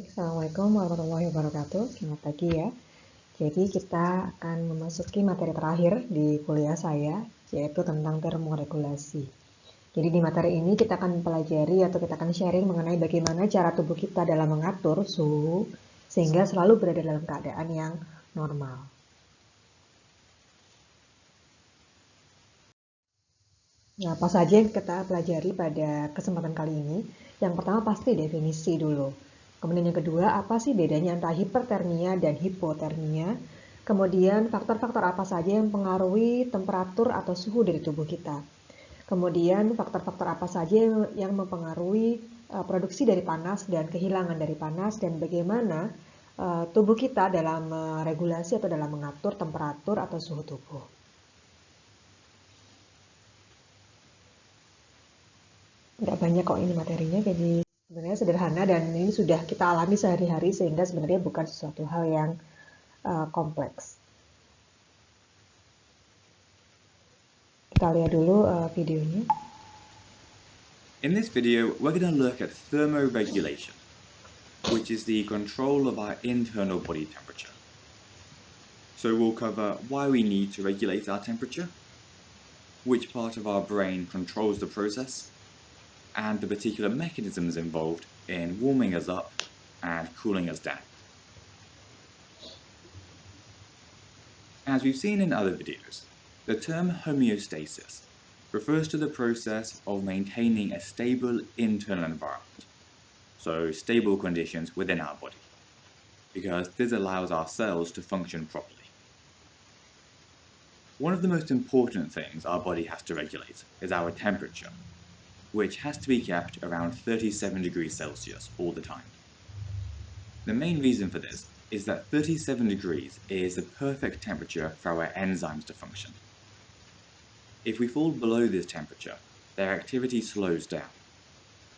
Baik, Assalamualaikum warahmatullahi wabarakatuh. Selamat pagi ya. Jadi kita akan memasuki materi terakhir di kuliah saya, yaitu tentang termoregulasi. Jadi di materi ini kita akan mempelajari atau kita akan sharing mengenai bagaimana cara tubuh kita dalam mengatur suhu sehingga selalu berada dalam keadaan yang normal. Nah, apa saja yang kita pelajari pada kesempatan kali ini? Yang pertama pasti definisi dulu. Kemudian yang kedua, apa sih bedanya antara hipertermia dan hipotermia? Kemudian faktor-faktor apa saja yang mempengaruhi temperatur atau suhu dari tubuh kita? Kemudian faktor-faktor apa saja yang mempengaruhi produksi dari panas dan kehilangan dari panas dan bagaimana tubuh kita dalam regulasi atau dalam mengatur temperatur atau suhu tubuh. Nggak banyak kok ini materinya, jadi sebenarnya sederhana dan ini sudah kita alami sehari-hari sehingga sebenarnya bukan sesuatu hal yang kompleks. Kita lihat dulu videonya. In this video, we're going to look at thermoregulation, which is the control of our internal body temperature. So we'll cover why we need to regulate our temperature, which part of our brain controls the process, and the particular mechanisms involved in warming us up and cooling us down. As we've seen in other videos, the term homeostasis refers to the process of maintaining a stable internal environment, so stable conditions within our body, because this allows our cells to function properly. One of the most important things our body has to regulate is our temperature, which has to be kept around 37 degrees Celsius all the time. The main reason for this is that 37 degrees is the perfect temperature for our enzymes to function. If we fall below this temperature, their activity slows down,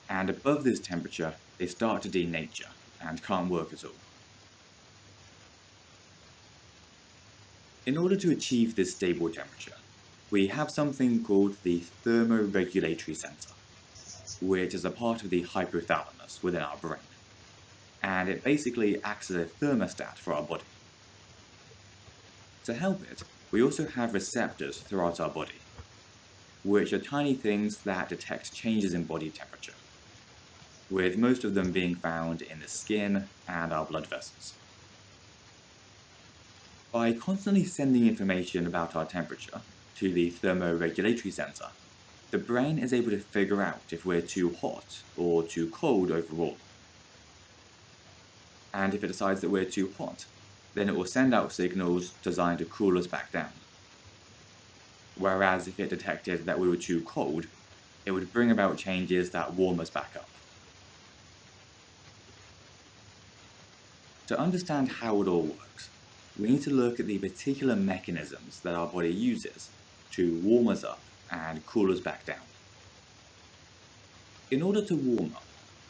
and above this temperature, they start to denature and can't work at all. In order to achieve this stable temperature, we have something called the thermoregulatory center, which is a part of the hypothalamus within our brain, and it basically acts as a thermostat for our body. To help it, we also have receptors throughout our body, which are tiny things that detect changes in body temperature, with most of them being found in the skin and our blood vessels. By constantly sending information about our temperature to the thermoregulatory center, the brain is able to figure out if we're too hot or too cold overall. And if it decides that we're too hot, then it will send out signals designed to cool us back down. Whereas if it detected that we were too cold, it would bring about changes that warm us back up. To understand how it all works, we need to look at the particular mechanisms that our body uses to warm us up and cool us back down. In order to warm up,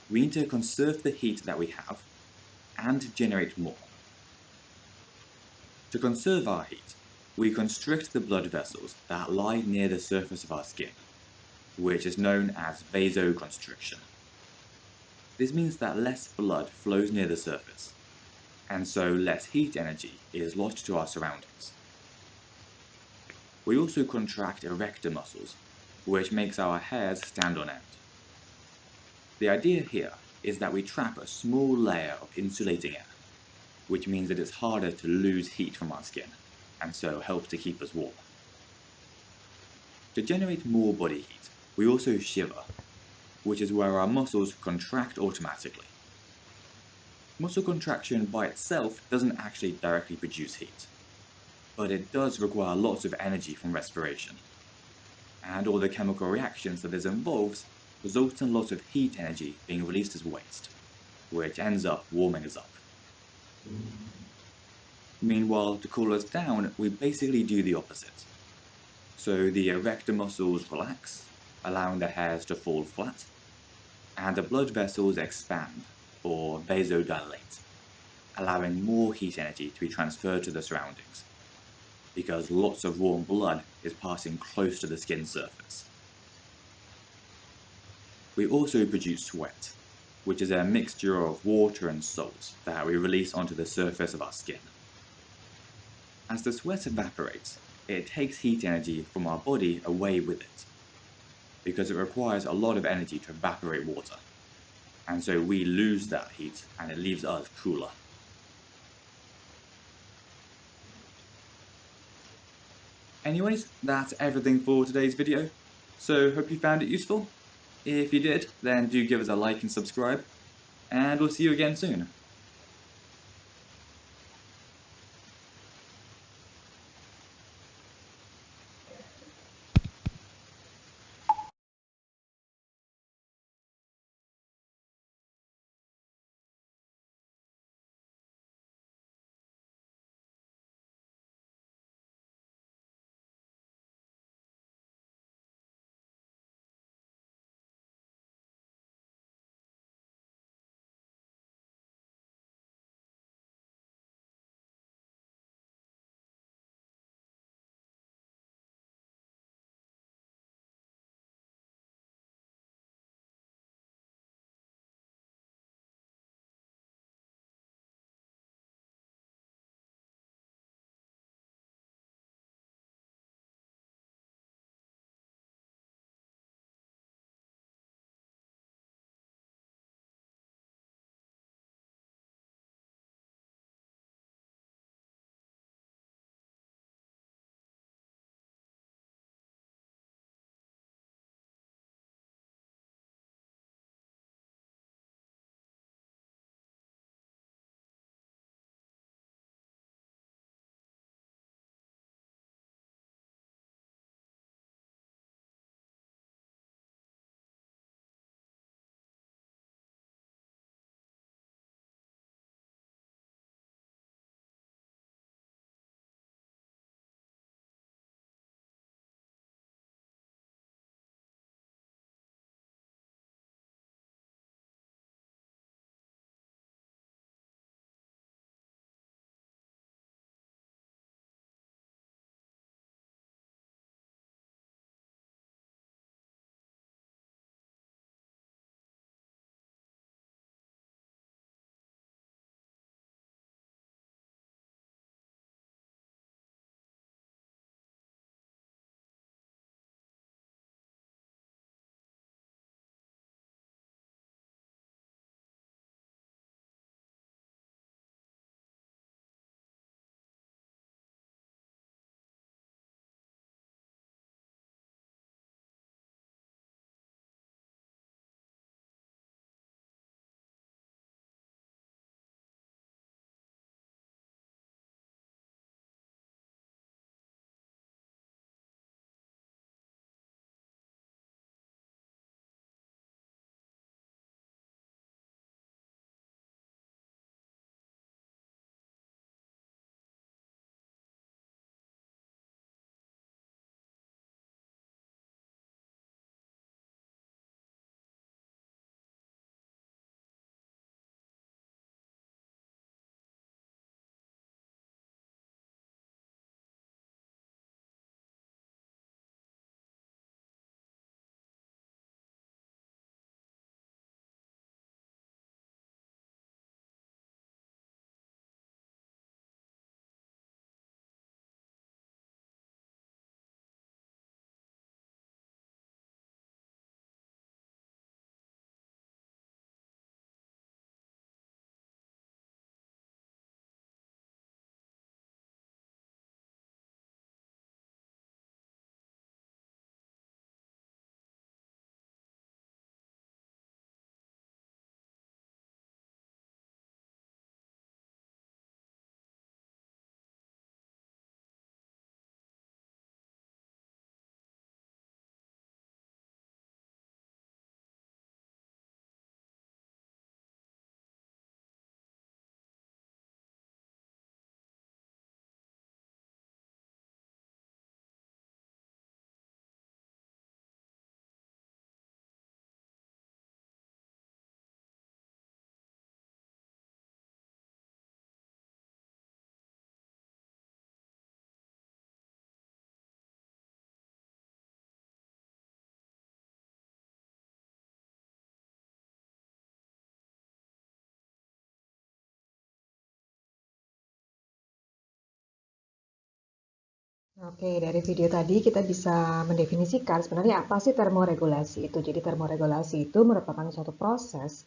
we need to conserve the heat that we have and generate more. To conserve our heat, we constrict the blood vessels that lie near the surface of our skin, which is known as vasoconstriction. This means that less blood flows near the surface, and so less heat energy is lost to our surroundings. We also contract erector muscles, which makes our hairs stand on end. The idea here is that we trap a small layer of insulating air, which means that it's harder to lose heat from our skin, and so helps to keep us warm. To generate more body heat, we also shiver, which is where our muscles contract automatically. Muscle contraction by itself doesn't actually directly produce heat, but it does require lots of energy from respiration, and all the chemical reactions that this involves result in lots of heat energy being released as waste, which ends up warming us up. Meanwhile, to cool us down, we basically do the opposite. So the erector muscles relax, allowing the hairs to fall flat, and the blood vessels expand, or vasodilate, allowing more heat energy to be transferred to the surroundings, because lots of warm blood is passing close to the skin surface. We also produce sweat, which is a mixture of water and salt that we release onto the surface of our skin. As the sweat evaporates, it takes heat energy from our body away with it, because it requires a lot of energy to evaporate water, and so we lose that heat and it leaves us cooler. Anyways, that's everything for today's video, so hope you found it useful. If you did, then do give us a like and subscribe, and we'll see you again soon. Oke, dari video tadi kita bisa mendefinisikan sebenarnya apa sih termoregulasi itu. Jadi termoregulasi itu merupakan suatu proses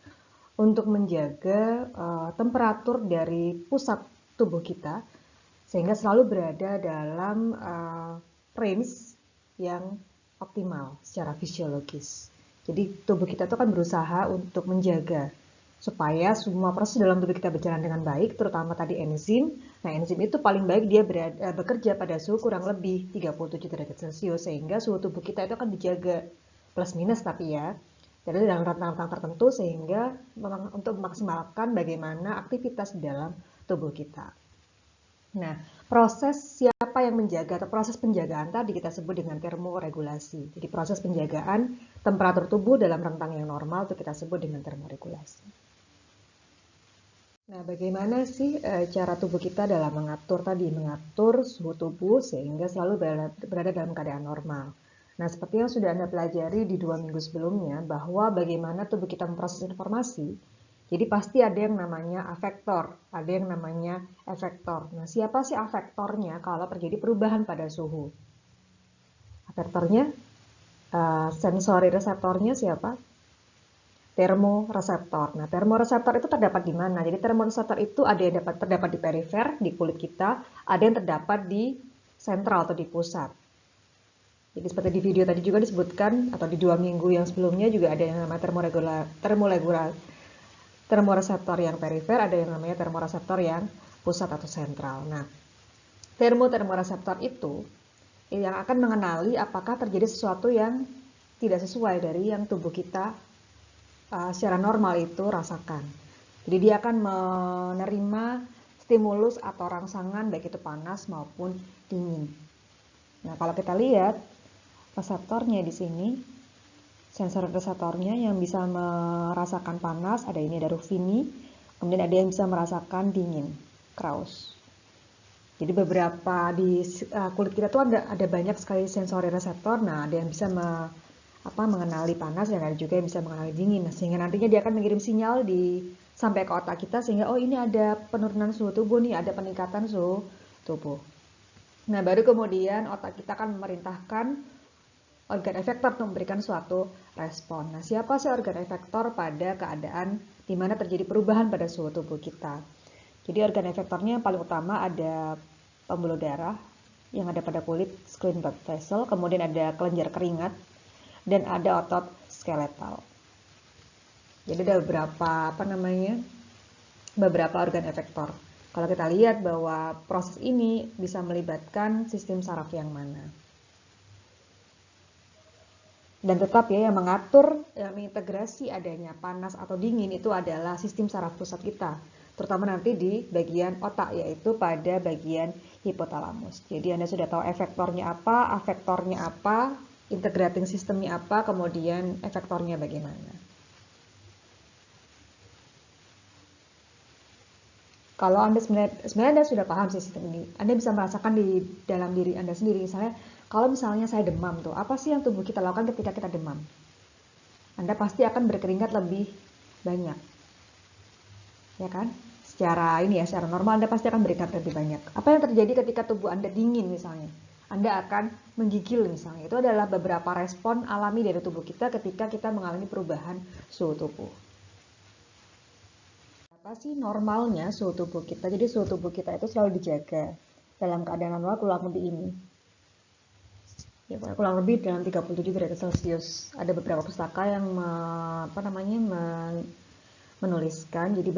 untuk menjaga temperatur dari pusat tubuh kita sehingga selalu berada dalam range yang optimal secara fisiologis. Jadi tubuh kita itu kan berusaha untuk menjaga supaya semua proses dalam tubuh kita berjalan dengan baik, terutama tadi enzim. Nah, enzim itu paling baik dia bekerja pada suhu kurang lebih 37 derajat Celcius, sehingga suhu tubuh kita itu akan dijaga plus minus tapi ya. Jadi dalam rentang-rentang tertentu sehingga untuk memaksimalkan bagaimana aktivitas di dalam tubuh kita. Nah, proses siapa yang menjaga atau proses penjagaan tadi kita sebut dengan termoregulasi. Jadi proses penjagaan temperatur tubuh dalam rentang yang normal itu kita sebut dengan termoregulasi. Nah, bagaimana sih cara tubuh kita dalam mengatur suhu tubuh sehingga selalu berada dalam keadaan normal. Nah, seperti yang sudah Anda pelajari di 2 minggu sebelumnya, bahwa bagaimana tubuh kita memproses informasi, jadi pasti ada yang namanya afektor, ada yang namanya efektor. Nah, siapa sih afektornya kalau terjadi perubahan pada suhu? Afektornya, sensori reseptornya siapa? Termoreseptor. Nah, termoreseptor itu terdapat di mana? Jadi termoreseptor itu ada yang terdapat di perifer, di kulit kita, ada yang terdapat di sentral atau di pusat. Jadi seperti di video tadi juga disebutkan, atau di 2 minggu yang sebelumnya juga ada yang namanya termoreseptor yang perifer, ada yang namanya termoreseptor yang pusat atau sentral. Nah, termoreseptor itu yang akan mengenali apakah terjadi sesuatu yang tidak sesuai dari yang tubuh kita secara normal itu rasakan. Jadi dia akan menerima stimulus atau rangsangan baik itu panas maupun dingin. Nah, kalau kita lihat reseptornya di sini, sensor reseptornya yang bisa merasakan panas, ada huruf ini, kemudian ada yang bisa merasakan dingin, Krauss. Jadi beberapa di kulit kita tuh ada banyak sekali sensori reseptor. Nah, ada yang bisa mengenali panas dan ada juga yang bisa mengenali dingin. Nah, sehingga nantinya dia akan mengirim sinyal sampai ke otak kita sehingga oh ini ada penurunan suhu tubuh nih, ada peningkatan suhu tubuh. Nah, baru kemudian otak kita akan memerintahkan organ efektor untuk memberikan suatu respon. Nah, siapa sih organ efektor pada keadaan di mana terjadi perubahan pada suhu tubuh kita? Jadi organ efektornya yang paling utama ada pembuluh darah yang ada pada kulit, skin blood vessel, kemudian ada kelenjar keringat, dan ada otot skeletal. Jadi ada beberapa organ efektor. Kalau kita lihat bahwa proses ini bisa melibatkan sistem saraf yang mana. Dan tetap ya yang mengatur, yang mengintegrasi adanya panas atau dingin itu adalah sistem saraf pusat kita. Terutama nanti di bagian otak, yaitu pada bagian hipotalamus. Jadi Anda sudah tahu efektornya apa, afektornya apa, integrating sistemnya apa, kemudian efektornya bagaimana. Kalau Anda sebenarnya Anda sudah paham sistem ini, Anda bisa merasakan di dalam diri Anda sendiri. Kalau misalnya saya demam tuh, apa sih yang tubuh kita lakukan ketika kita demam? Anda pasti akan berkeringat lebih banyak. Ya kan? Secara normal Anda pasti akan berkeringat lebih banyak. Apa yang terjadi ketika tubuh Anda dingin misalnya? Anda akan menggigil misalnya. Itu adalah beberapa respon alami dari tubuh kita ketika kita mengalami perubahan suhu tubuh. Apa sih normalnya suhu tubuh kita? Jadi suhu tubuh kita itu selalu dijaga dalam keadaan normal kurang lebih ini. Ya, kurang lebih dalam 37 derajat Celcius. Ada beberapa pustaka yang menuliskan jadi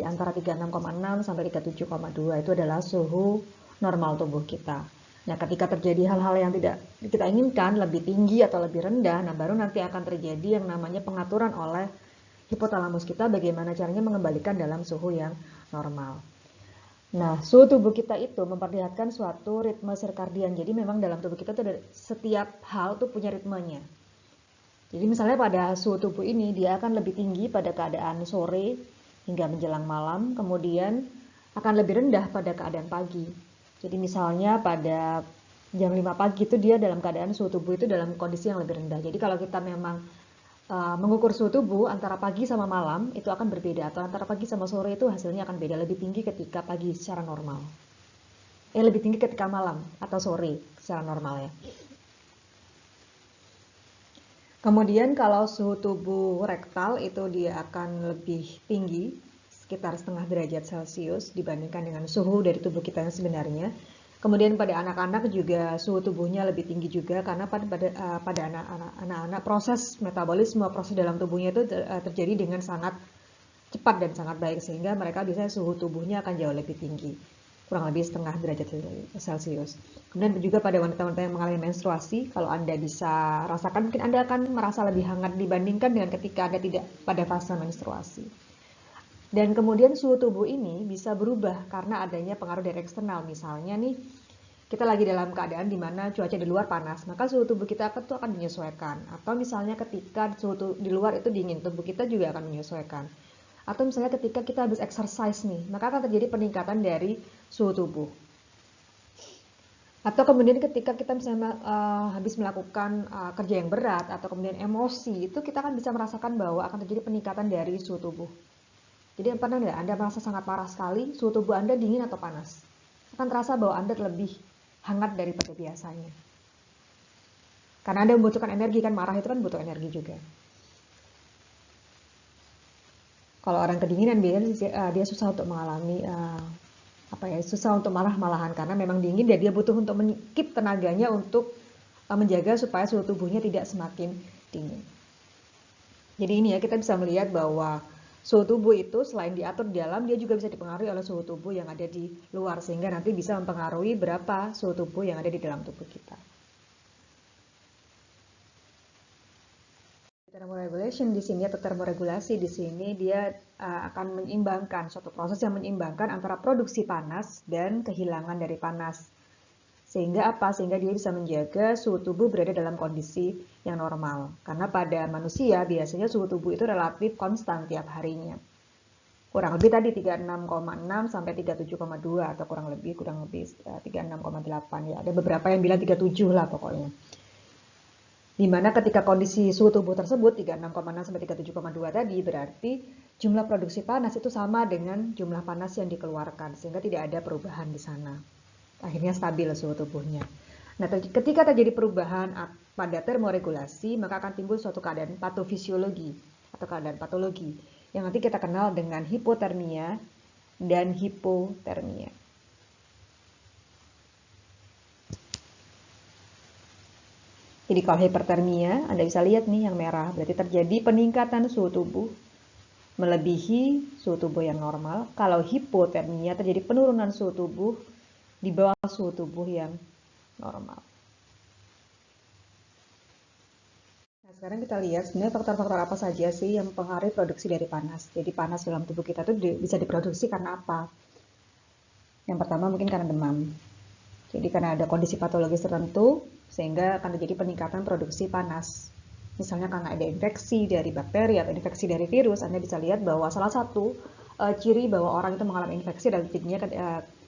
antara 36,6 sampai 37,2 itu adalah suhu normal tubuh kita. Nah, ketika terjadi hal-hal yang tidak kita inginkan, lebih tinggi atau lebih rendah, nah baru nanti akan terjadi yang namanya pengaturan oleh hipotalamus kita bagaimana caranya mengembalikan dalam suhu yang normal. Nah, suhu tubuh kita itu memperlihatkan suatu ritme sirkadian. Jadi memang dalam tubuh kita itu setiap hal tuh punya ritmenya. Jadi misalnya pada suhu tubuh ini dia akan lebih tinggi pada keadaan sore hingga menjelang malam, kemudian akan lebih rendah pada keadaan pagi. Jadi misalnya pada jam 5 pagi itu dia dalam keadaan suhu tubuh itu dalam kondisi yang lebih rendah. Jadi kalau kita memang mengukur suhu tubuh antara pagi sama malam itu akan berbeda, atau antara pagi sama sore itu hasilnya akan beda, lebih tinggi ketika pagi secara normal. lebih tinggi ketika malam atau sore secara normalnya. Kemudian kalau suhu tubuh rektal itu dia akan lebih tinggi, sekitar setengah derajat Celcius dibandingkan dengan suhu dari tubuh kita yang sebenarnya. Kemudian pada anak-anak juga suhu tubuhnya lebih tinggi juga karena pada anak-anak proses metabolisme, proses dalam tubuhnya itu terjadi dengan sangat cepat dan sangat baik sehingga mereka biasanya suhu tubuhnya akan jauh lebih tinggi, kurang lebih setengah derajat Celcius. Kemudian juga pada wanita-wanita yang mengalami menstruasi, kalau Anda bisa rasakan, mungkin Anda akan merasa lebih hangat dibandingkan dengan ketika Anda tidak pada fase menstruasi. Dan kemudian suhu tubuh ini bisa berubah karena adanya pengaruh dari eksternal. Misalnya nih, kita lagi dalam keadaan di mana cuaca di luar panas, maka suhu tubuh kita akan menyesuaikan. Atau misalnya ketika suhu di luar itu dingin, tubuh kita juga akan menyesuaikan. Atau misalnya ketika kita habis exercise nih, maka akan terjadi peningkatan dari suhu tubuh. Atau kemudian ketika kita misalnya habis melakukan kerja yang berat atau kemudian emosi, itu kita akan bisa merasakan bahwa akan terjadi peningkatan dari suhu tubuh. Jadi pernah nggak Anda merasa sangat parah sekali, suhu tubuh Anda dingin atau panas? Akan terasa bahwa Anda lebih hangat daripada biasanya. Karena Anda membutuhkan energi, kan marah itu kan butuh energi juga. Kalau orang kedinginan biasanya dia susah untuk mengalami susah untuk marah-malahan karena memang dingin dan dia butuh untuk men-keep tenaganya untuk menjaga supaya suhu tubuhnya tidak semakin dingin. Jadi ini ya, kita bisa melihat bahwa suhu tubuh itu selain diatur di dalam, dia juga bisa dipengaruhi oleh suhu tubuh yang ada di luar, sehingga nanti bisa mempengaruhi berapa suhu tubuh yang ada di dalam tubuh kita. Thermoregulation di sini atau termoregulasi di sini dia akan menyeimbangkan suatu proses yang menyeimbangkan antara produksi panas dan kehilangan dari panas. Sehingga apa? Sehingga dia bisa menjaga suhu tubuh berada dalam kondisi yang normal. Karena pada manusia biasanya suhu tubuh itu relatif konstan tiap harinya. Kurang lebih tadi 36,6 sampai 37,2 atau kurang lebih 36,8 ya. Ada beberapa yang bilang 37 lah pokoknya. Dimana ketika kondisi suhu tubuh tersebut 36,6 sampai 37,2 tadi berarti jumlah produksi panas itu sama dengan jumlah panas yang dikeluarkan sehingga tidak ada perubahan di sana. Akhirnya stabil suhu tubuhnya. Nah, ketika terjadi perubahan pada termoregulasi, maka akan timbul suatu keadaan patofisiologi atau keadaan patologi yang nanti kita kenal dengan hipotermia dan hipotermia. Jadi kalau hipertermia, Anda bisa lihat nih yang merah, berarti terjadi peningkatan suhu tubuh melebihi suhu tubuh yang normal. Kalau hipotermia terjadi penurunan suhu tubuh di bawah suhu tubuh yang normal. Nah, sekarang kita lihat sebenarnya faktor-faktor apa saja sih yang mempengaruhi produksi dari panas. Jadi panas dalam tubuh kita itu bisa diproduksi karena apa? Yang pertama mungkin karena demam. Jadi karena ada kondisi patologis tertentu sehingga akan terjadi peningkatan produksi panas. Misalnya karena ada infeksi dari bakteri atau infeksi dari virus, Anda bisa lihat bahwa salah satu ciri bahwa orang itu mengalami infeksi dan terjadinya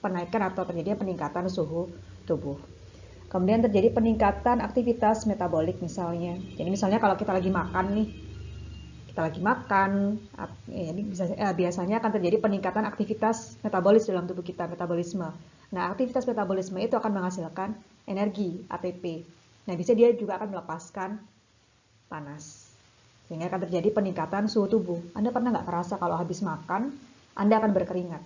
penaikan atau terjadinya peningkatan suhu tubuh. Kemudian terjadi peningkatan aktivitas metabolik misalnya. Jadi misalnya kalau kita lagi makan nih, biasanya akan terjadi peningkatan aktivitas metabolis dalam tubuh kita, metabolisme. Nah, aktivitas metabolisme itu akan menghasilkan energi, ATP. Nah, bisa dia juga akan melepaskan panas. Sehingga akan terjadi peningkatan suhu tubuh. Anda pernah nggak merasa kalau habis makan, Anda akan berkeringat?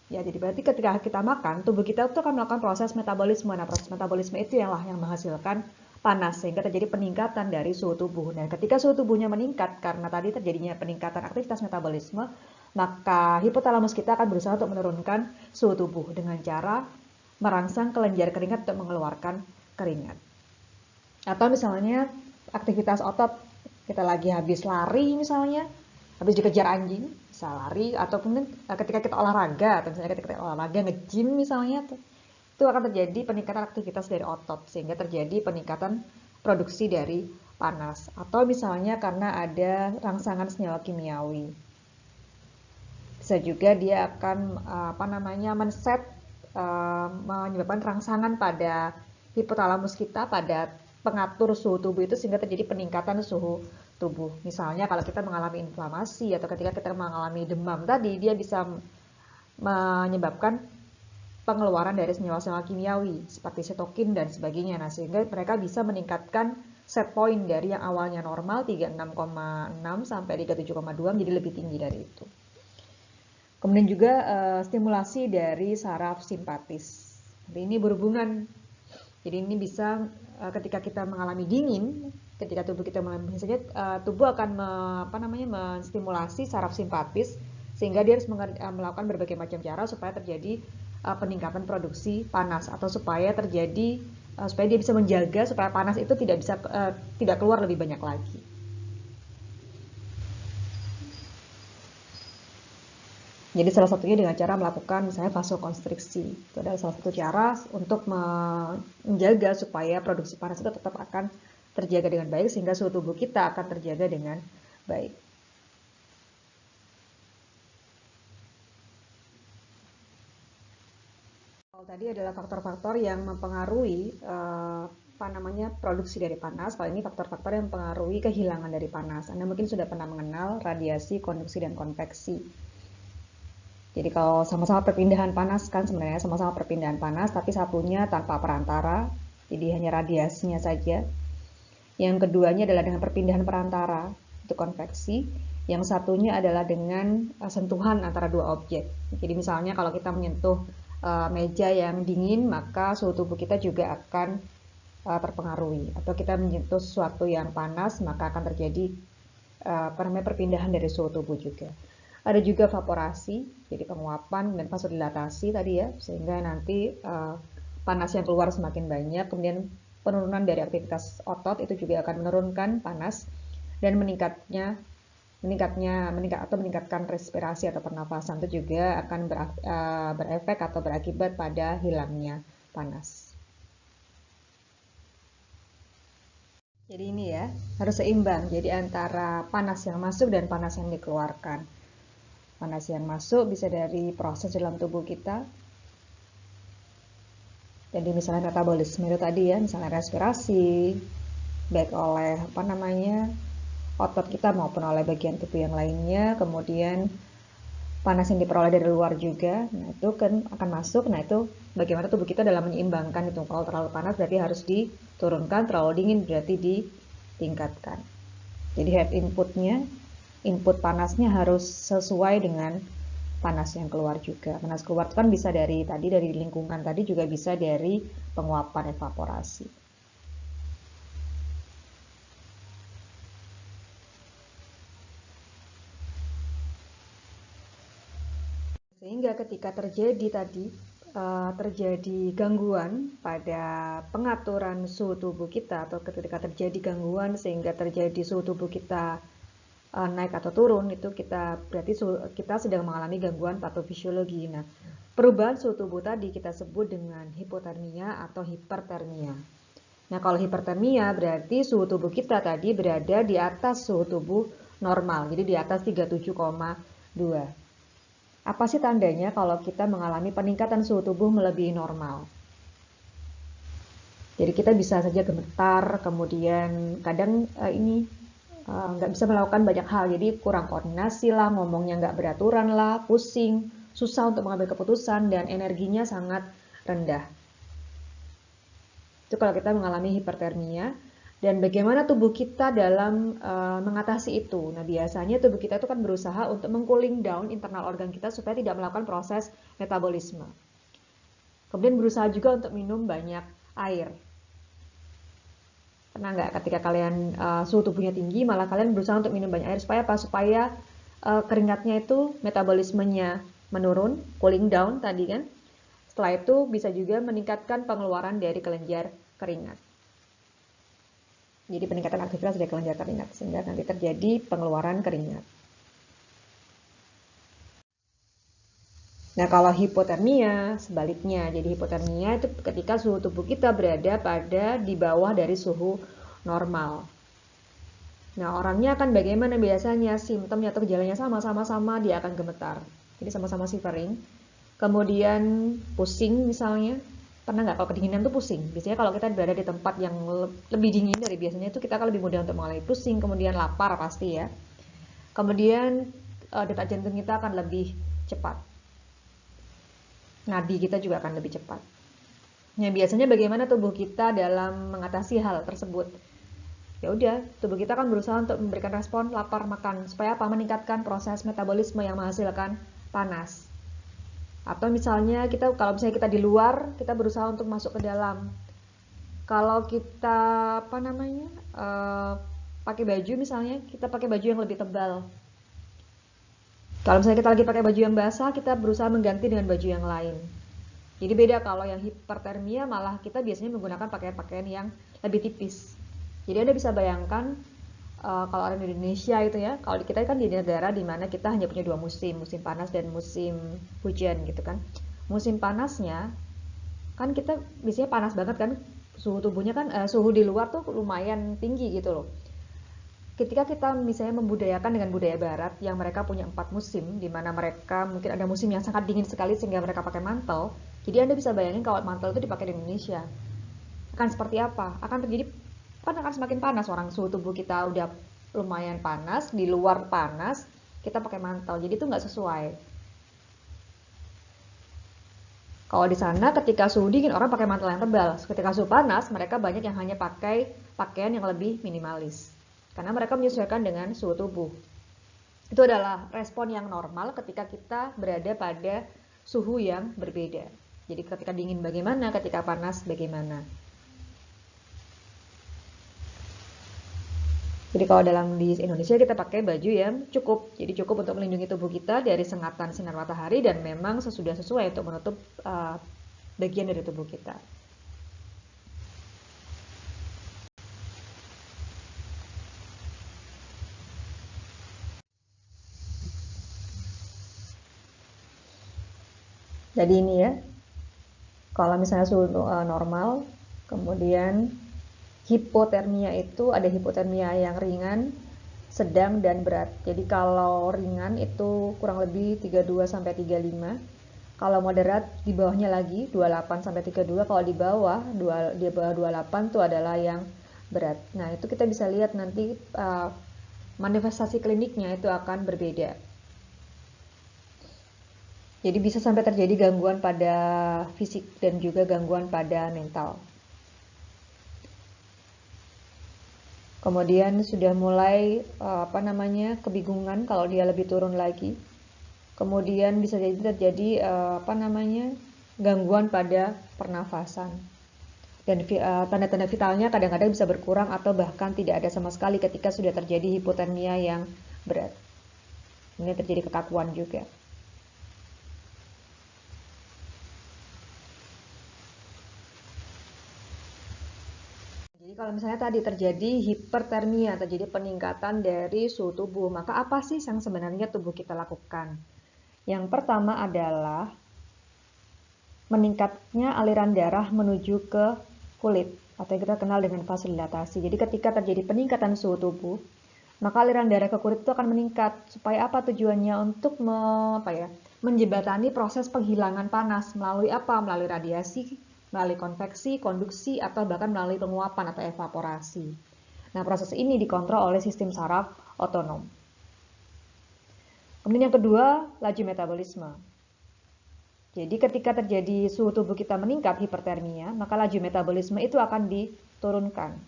Ya, jadi berarti ketika kita makan, tubuh kita itu akan melakukan proses metabolisme. Nah, proses metabolisme itu yang menghasilkan panas, sehingga terjadi peningkatan dari suhu tubuh. Dan ketika suhu tubuhnya meningkat, karena tadi terjadinya peningkatan aktivitas metabolisme, maka hipotalamus kita akan berusaha untuk menurunkan suhu tubuh dengan cara merangsang kelenjar keringat untuk mengeluarkan keringat. Atau misalnya aktivitas otot, kita lagi habis lari misalnya, habis dikejar anjing, bisa lari, ataupun ketika kita olahraga, atau misalnya ketika kita olahraga nge-gym misalnya, itu akan terjadi peningkatan aktivitas dari otot, sehingga terjadi peningkatan produksi dari panas. Atau misalnya karena ada rangsangan senyawa kimiawi. Bisa juga dia akan menyebabkan rangsangan pada hipotalamus kita, pada pengatur suhu tubuh itu sehingga terjadi peningkatan suhu tubuh. Misalnya kalau kita mengalami inflamasi atau ketika kita mengalami demam tadi, dia bisa menyebabkan pengeluaran dari senyawa-senyawa kimiawi seperti sitokin dan sebagainya. Nah, sehingga mereka bisa meningkatkan set point dari yang awalnya normal 36,6 sampai 37,2 menjadi lebih tinggi dari itu. Kemudian juga stimulasi dari saraf simpatis. Jadi ini berhubungan. Jadi ini bisa ketika kita mengalami dingin, ketika tubuh kita mengalami dingin saja, tubuh akan menstimulasi saraf simpatis sehingga dia harus melakukan berbagai macam cara supaya terjadi peningkatan produksi panas atau supaya terjadi supaya dia bisa menjaga supaya panas itu tidak keluar lebih banyak lagi. Jadi salah satunya dengan cara melakukan misalnya vasokonstriksi. Itu adalah salah satu cara untuk menjaga supaya produksi panas itu tetap akan terjaga dengan baik sehingga suhu tubuh kita akan terjaga dengan baik. Tadi adalah faktor-faktor yang mempengaruhi produksi dari panas. Kalau ini faktor-faktor yang mempengaruhi kehilangan dari panas. Anda mungkin sudah pernah mengenal radiasi, konduksi, dan konveksi. Jadi kalau sama-sama perpindahan panas kan sebenarnya sama-sama perpindahan panas, tapi satunya tanpa perantara, jadi hanya radiasinya saja. Yang keduanya adalah dengan perpindahan perantara, itu konveksi. Yang satunya adalah dengan sentuhan antara dua objek. Jadi misalnya kalau kita menyentuh meja yang dingin, maka suhu tubuh kita juga akan terpengaruhi. Atau kita menyentuh sesuatu yang panas, maka akan terjadi perpindahan dari suhu tubuh juga. Ada juga evaporasi, jadi penguapan dan vasodilatasi tadi ya, sehingga nanti panas yang keluar semakin banyak. Kemudian penurunan dari aktivitas otot itu juga akan menurunkan panas dan meningkatkan respirasi atau pernafasan itu juga akan berefek atau berakibat pada hilangnya panas. Jadi ini ya, harus seimbang. Jadi antara panas yang masuk dan panas yang dikeluarkan. Panas yang masuk bisa dari proses dalam tubuh kita. Jadi misalnya metabolisme itu tadi ya, misalnya respirasi, baik oleh otot kita maupun oleh bagian tubuh yang lainnya. Kemudian panas yang diperoleh dari luar juga, nah itu kan akan masuk. Nah itu bagaimana tubuh kita dalam menyeimbangkan itu. Kalau terlalu panas berarti harus diturunkan, terlalu dingin berarti ditingkatkan. Jadi head input panasnya harus sesuai dengan panas yang keluar juga. Panas keluar itu kan bisa dari lingkungan tadi, juga bisa dari penguapan evaporasi. Sehingga ketika terjadi gangguan pada pengaturan suhu tubuh kita, atau ketika terjadi gangguan sehingga terjadi suhu tubuh kita naik atau turun, itu berarti kita sedang mengalami gangguan patofisiologi. Nah, perubahan suhu tubuh tadi kita sebut dengan hipotermia atau hipertermia. Nah, kalau hipertermia berarti suhu tubuh kita tadi berada di atas suhu tubuh normal, jadi di atas 37,2. Apa sih tandanya kalau kita mengalami peningkatan suhu tubuh melebihi normal? Jadi kita bisa saja gemetar, kemudian kadang nggak bisa melakukan banyak hal, jadi kurang koordinasi lah, ngomongnya nggak beraturan lah, pusing, susah untuk mengambil keputusan, dan energinya sangat rendah. Itu kalau kita mengalami hipertermia. Dan bagaimana tubuh kita dalam mengatasi itu? Nah, biasanya tubuh kita itu kan berusaha untuk meng-cooling down internal organ kita supaya tidak melakukan proses metabolisme. Kemudian berusaha juga untuk minum banyak air. Pernah nggak ketika kalian suhu tubuhnya tinggi, malah kalian berusaha untuk minum banyak air supaya apa? Supaya keringatnya itu metabolismenya menurun, cooling down tadi kan. Setelah itu bisa juga meningkatkan pengeluaran dari kelenjar keringat. Jadi peningkatan aktivitas dari kelenjar keringat sehingga nanti terjadi pengeluaran keringat. Nah, kalau hipotermia sebaliknya. Jadi hipotermia itu ketika suhu tubuh kita berada di bawah dari suhu normal. Nah, orangnya akan bagaimana biasanya? Simptomnya atau gejalanya sama-sama dia akan gemetar. Jadi sama-sama shivering. Kemudian pusing misalnya. Pernah nggak kalau kedinginan tuh pusing? Biasanya kalau kita berada di tempat yang lebih dingin dari biasanya itu kita akan lebih mudah untuk mengalami pusing, kemudian lapar pasti ya. Kemudian detak jantung kita akan lebih cepat. nadi kita juga akan lebih cepat. Nah, biasanya bagaimana tubuh kita dalam mengatasi hal tersebut? Ya udah, tubuh kita akan berusaha untuk memberikan respon lapar makan supaya apa? Meningkatkan proses metabolisme yang menghasilkan panas. Atau misalnya kalau misalnya kita di luar, kita berusaha untuk masuk ke dalam. Kalau kita pakai baju misalnya, kita pakai baju yang lebih tebal. Kalau misalnya kita lagi pakai baju yang basah, kita berusaha mengganti dengan baju yang lain. Jadi beda, kalau yang hipertermia malah kita biasanya menggunakan pakaian-pakaian yang lebih tipis. Jadi Anda bisa bayangkan kalau orang di Indonesia itu ya, kalau kita kan di negara di mana kita hanya punya 2 musim, musim panas dan musim hujan gitu kan. Musim panasnya kan kita biasanya panas banget kan, suhu tubuhnya kan suhu di luar tuh lumayan tinggi gitu loh. Ketika kita misalnya membudayakan dengan budaya barat yang mereka punya 4 musim, di mana mereka mungkin ada musim yang sangat dingin sekali sehingga mereka pakai mantel. Jadi Anda bisa bayangin kalau mantel itu dipakai di Indonesia akan seperti apa? Akan terjadi, kan akan semakin panas, orang suhu tubuh kita udah lumayan panas, di luar panas, kita pakai mantel. Jadi itu nggak sesuai. Kalau di sana ketika suhu dingin orang pakai mantel yang tebal. Ketika suhu panas mereka banyak yang hanya pakai pakaian yang lebih minimalis. Karena mereka menyesuaikan dengan suhu tubuh. Itu adalah respon yang normal ketika kita berada pada suhu yang berbeda. Jadi ketika dingin bagaimana, ketika panas bagaimana. Jadi kalau di Indonesia kita pakai baju yang cukup. Jadi cukup untuk melindungi tubuh kita dari sengatan sinar matahari dan memang sesuai untuk menutup bagian dari tubuh kita. Jadi ini ya, kalau misalnya suhu normal, kemudian hipotermia itu ada hipotermia yang ringan, sedang, dan berat. Jadi kalau ringan itu kurang lebih 32 sampai 35. Kalau moderat di bawahnya lagi 28 sampai 32. Kalau di bawah 28 itu adalah yang berat. Nah, itu kita bisa lihat nanti manifestasi kliniknya itu akan berbeda. Jadi bisa sampai terjadi gangguan pada fisik dan juga gangguan pada mental. Kemudian sudah mulai kebingungan kalau dia lebih turun lagi. Kemudian bisa jadi terjadi gangguan pada pernafasan. Dan tanda-tanda vitalnya kadang-kadang bisa berkurang atau bahkan tidak ada sama sekali ketika sudah terjadi hipotermia yang berat. Ini terjadi kekakuan juga. Jadi kalau misalnya tadi terjadi hipertermia, terjadi peningkatan dari suhu tubuh, maka apa sih yang sebenarnya tubuh kita lakukan? Yang pertama adalah meningkatnya aliran darah menuju ke kulit, atau yang kita kenal dengan vasodilatasi. Jadi ketika terjadi peningkatan suhu tubuh, maka aliran darah ke kulit itu akan meningkat. Supaya apa tujuannya? Untuk menjembatani proses penghilangan panas melalui apa? Melalui radiasi, melalui konveksi, konduksi, atau bahkan melalui penguapan atau evaporasi. Nah, proses ini dikontrol oleh sistem saraf otonom. Kemudian yang kedua, laju metabolisme. Jadi ketika terjadi suhu tubuh kita meningkat, hipertermia, maka laju metabolisme itu akan diturunkan.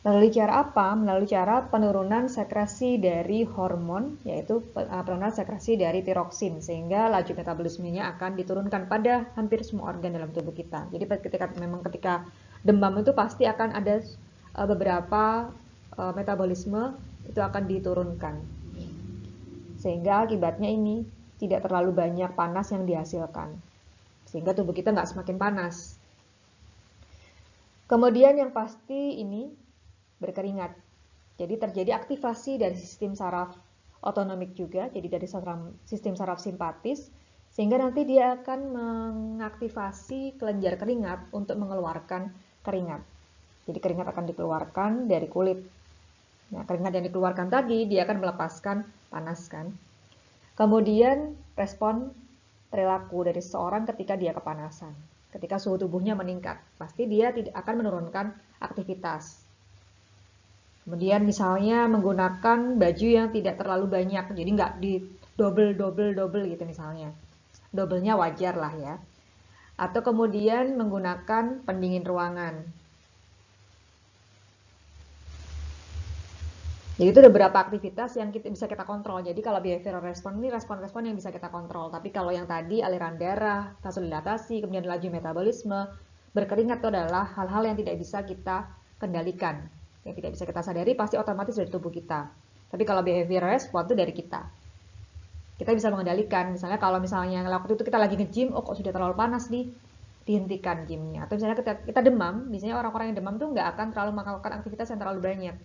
Melalui cara apa? Melalui cara penurunan sekresi dari hormon, yaitu penurunan sekresi dari tiroksin, sehingga laju metabolismenya akan diturunkan pada hampir semua organ dalam tubuh kita. Jadi ketika demam itu pasti akan ada beberapa metabolisme itu akan diturunkan. Sehingga akibatnya ini tidak terlalu banyak panas yang dihasilkan. Sehingga tubuh kita nggak semakin panas. Kemudian yang pasti ini berkeringat. Jadi terjadi aktivasi dari sistem saraf otonomik juga, jadi dari sistem saraf simpatis, sehingga nanti dia akan mengaktifasi kelenjar keringat untuk mengeluarkan keringat. Jadi keringat akan dikeluarkan dari kulit. Nah, keringat yang dikeluarkan tadi dia akan melepaskan panas kan. Kemudian respon perilaku dari seseorang ketika dia kepanasan. Ketika suhu tubuhnya meningkat, pasti dia tidak akan menurunkan aktivitas. Kemudian misalnya menggunakan baju yang tidak terlalu banyak, jadi nggak double gitu misalnya. Double-nya wajar lah ya. Atau kemudian menggunakan pendingin ruangan. Jadi itu ada beberapa aktivitas yang bisa kita kontrol. Jadi kalau behavioral response ini respon-respon yang bisa kita kontrol. Tapi kalau yang tadi aliran darah, vasodilatasi, kemudian laju metabolisme, berkeringat itu adalah hal-hal yang tidak bisa kita kendalikan. Yang tidak bisa kita sadari pasti otomatis dari tubuh kita. Tapi kalau behavioral response itu dari kita. Kita bisa mengendalikan. Misalnya kalau misalnya waktu itu kita lagi nge-gym, oh kok sudah terlalu panas nih, dihentikan gymnya. Atau misalnya kita demam, biasanya orang-orang yang demam tuh nggak akan terlalu melakukan aktivitas yang terlalu banyak.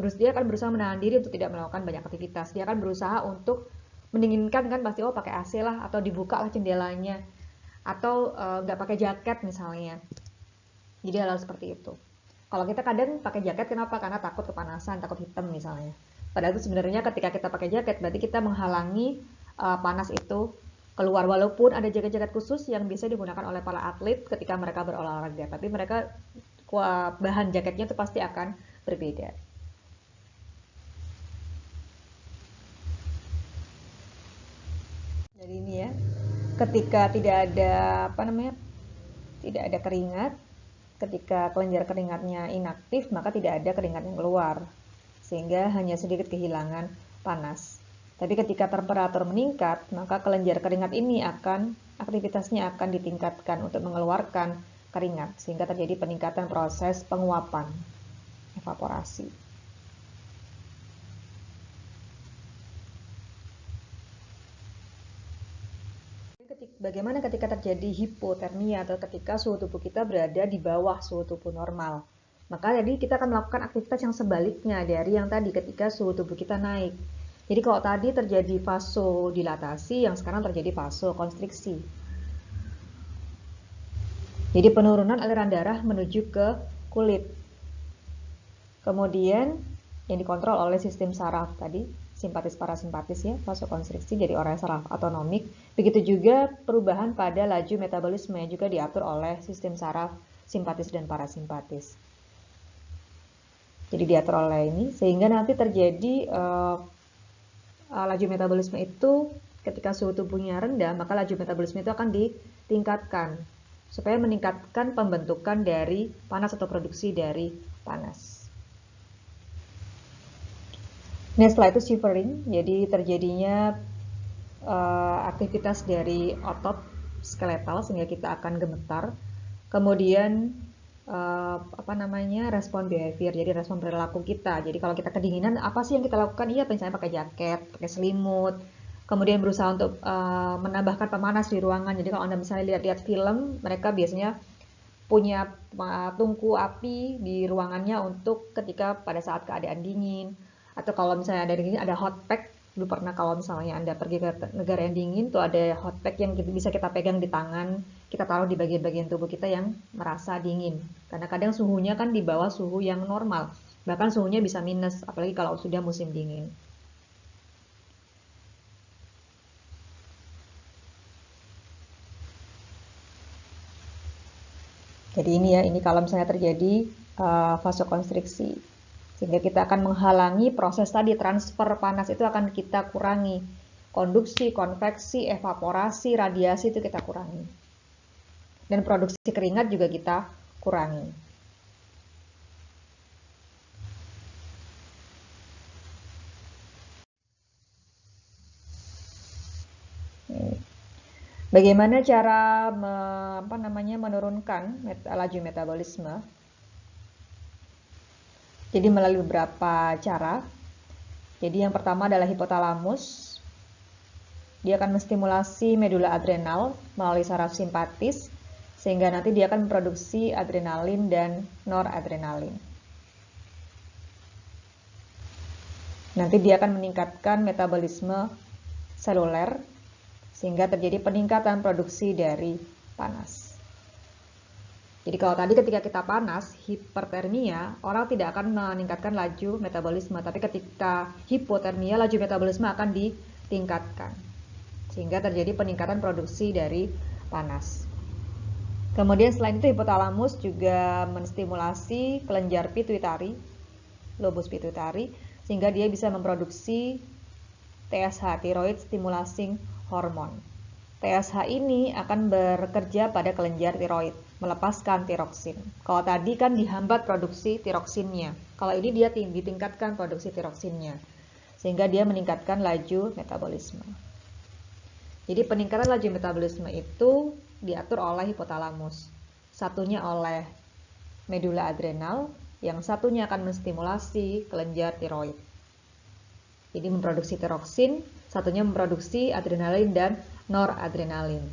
Dia akan berusaha menahan diri untuk tidak melakukan banyak aktivitas. Dia akan berusaha untuk mendinginkan kan pasti pakai AC lah atau dibuka lah jendelanya atau nggak pakai jaket misalnya. Jadi hal-hal seperti itu. Kalau kita kadang pakai jaket kenapa? Karena takut kepanasan, takut hitam misalnya. Padahal itu sebenarnya ketika kita pakai jaket berarti kita menghalangi panas itu keluar, walaupun ada jaket-jaket khusus yang bisa digunakan oleh para atlet ketika mereka berolahraga. Tapi mereka bahan jaketnya itu pasti akan berbeda. Jadi ini ya, ketika tidak ada tidak ada keringat, ketika kelenjar keringatnya inaktif, maka tidak ada keringat yang keluar, sehingga hanya sedikit kehilangan panas. Tapi ketika temperatur meningkat, maka kelenjar keringat ini aktivitasnya akan ditingkatkan untuk mengeluarkan keringat, sehingga terjadi peningkatan proses penguapan, evaporasi. Bagaimana ketika terjadi hipotermia atau ketika suhu tubuh kita berada di bawah suhu tubuh normal? Maka jadi kita akan melakukan aktivitas yang sebaliknya dari yang tadi ketika suhu tubuh kita naik. Jadi kalau tadi terjadi vasodilatasi, yang sekarang terjadi vasokonstriksi. Jadi penurunan aliran darah menuju ke kulit. Kemudian yang dikontrol oleh sistem saraf tadi, simpatis parasimpatis ya, vasokonstriksi jadi orang saraf otonomik. Begitu juga perubahan pada laju metabolisme yang juga diatur oleh sistem saraf simpatis dan parasimpatis. Jadi diatur oleh ini sehingga nanti terjadi laju metabolisme itu ketika suhu tubuhnya rendah, maka laju metabolisme itu akan ditingkatkan supaya meningkatkan pembentukan dari panas atau produksi dari panas. Nah, setelah itu shivering, jadi terjadinya aktivitas dari otot skeletal sehingga kita akan gemetar. Kemudian respon behavior, jadi respon perilaku kita. Jadi kalau kita kedinginan, apa sih yang kita lakukan? Iya, misalnya pakai jaket, pakai selimut. Kemudian berusaha untuk menambahkan pemanas di ruangan. Jadi kalau Anda misalnya lihat-lihat film, mereka biasanya punya tungku api di ruangannya untuk ketika pada saat keadaan dingin. Atau kalau misalnya ada dingin, ada hot pack. Dulu pernah kalau misalnya Anda pergi ke negara yang dingin, tuh ada hot pack yang bisa kita pegang di tangan, kita taruh di bagian-bagian tubuh kita yang merasa dingin. Karena kadang suhunya kan di bawah suhu yang normal. Bahkan suhunya bisa minus, apalagi kalau sudah musim dingin. Jadi ini ya, ini kalau misalnya terjadi vasokonstriksi. Sehingga kita akan menghalangi proses tadi transfer panas itu akan kita kurangi. Konduksi, konveksi, evaporasi, radiasi itu kita kurangi. Dan produksi keringat juga kita kurangi. Bagaimana cara menurunkan laju metabolisme? Jadi melalui beberapa cara. Jadi yang pertama adalah hipotalamus. Dia akan menstimulasi medula adrenal melalui saraf simpatis, sehingga nanti dia akan memproduksi adrenalin dan noradrenalin. Nanti dia akan meningkatkan metabolisme seluler, sehingga terjadi peningkatan produksi dari panas. Jadi kalau tadi ketika kita panas, hipertermia, orang tidak akan meningkatkan laju metabolisme. Tapi ketika hipotermia, laju metabolisme akan ditingkatkan. Sehingga terjadi peningkatan produksi dari panas. Kemudian selain itu hipotalamus juga menstimulasi kelenjar pituitari, lobus pituitari, sehingga dia bisa memproduksi TSH, thyroid stimulating hormone. TSH ini akan bekerja pada kelenjar tiroid, melepaskan tiroksin. Kalau tadi kan dihambat produksi tiroksinnya. Kalau ini dia ditingkatkan produksi tiroksinnya, sehingga dia meningkatkan laju metabolisme. Jadi peningkatan laju metabolisme itu diatur oleh hipotalamus. Satunya oleh medula adrenal, yang satunya akan menstimulasi kelenjar tiroid. Jadi memproduksi tiroksin, satunya memproduksi adrenalin dan noradrenalin.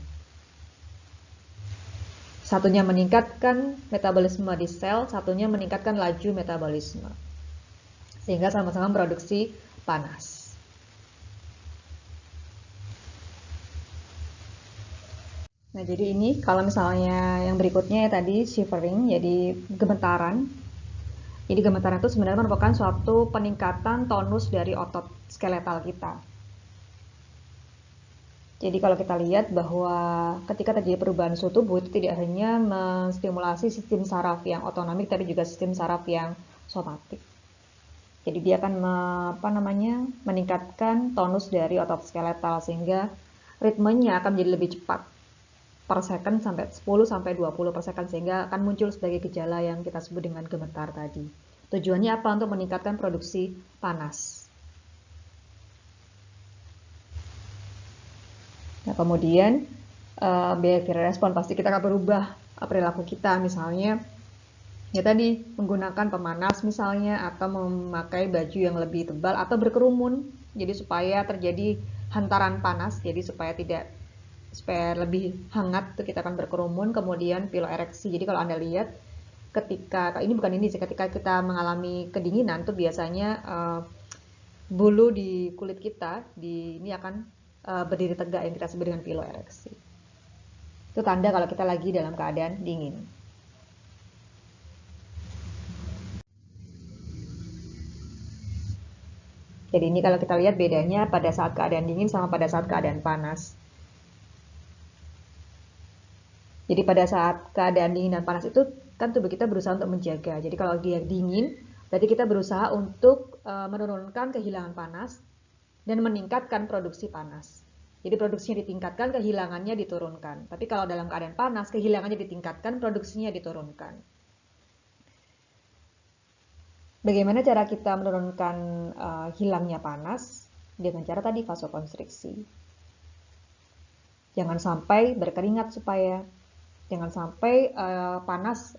Satunya meningkatkan metabolisme di sel, satunya meningkatkan laju metabolisme. Sehingga sama-sama memproduksi panas. Nah, jadi ini kalau misalnya yang berikutnya ya tadi shivering, jadi gemetaran. Jadi gemetaran itu sebenarnya merupakan suatu peningkatan tonus dari otot skeletal kita. Jadi kalau kita lihat bahwa ketika terjadi perubahan suhu tubuh itu tidak hanya menstimulasi sistem saraf yang otonomik, tapi juga sistem saraf yang somatik. Jadi dia akan meningkatkan tonus dari otot skeletal sehingga ritmenya akan menjadi lebih cepat per second sampai 10 sampai 20 per second, sehingga akan muncul sebagai gejala yang kita sebut dengan gemetar tadi. Tujuannya apa? Untuk meningkatkan produksi panas. Nah, kemudian behavior respon pasti kita akan berubah perilaku kita, misalnya ya tadi menggunakan pemanas misalnya, atau memakai baju yang lebih tebal atau berkerumun, jadi supaya terjadi hantaran panas, jadi supaya lebih hangat tuh kita akan berkerumun. Kemudian piloereksi. Jadi kalau Anda lihat ketika ketika kita mengalami kedinginan tuh biasanya bulu di kulit kita ini akan berdiri tegak, yang kita sebut dengan piloereksi. Itu tanda kalau kita lagi dalam keadaan dingin. Jadi ini kalau kita lihat bedanya pada saat keadaan dingin sama pada saat keadaan panas. Jadi pada saat keadaan dingin dan panas itu kan tubuh kita berusaha untuk menjaga. Jadi kalau dia dingin, berarti kita berusaha untuk menurunkan kehilangan panas dan meningkatkan produksi panas. Jadi produksinya ditingkatkan, kehilangannya diturunkan. Tapi kalau dalam keadaan panas, kehilangannya ditingkatkan, produksinya diturunkan. Bagaimana cara kita menurunkan hilangnya panas? Dengan cara tadi vasokonstriksi. Jangan sampai berkeringat supaya jangan sampai panas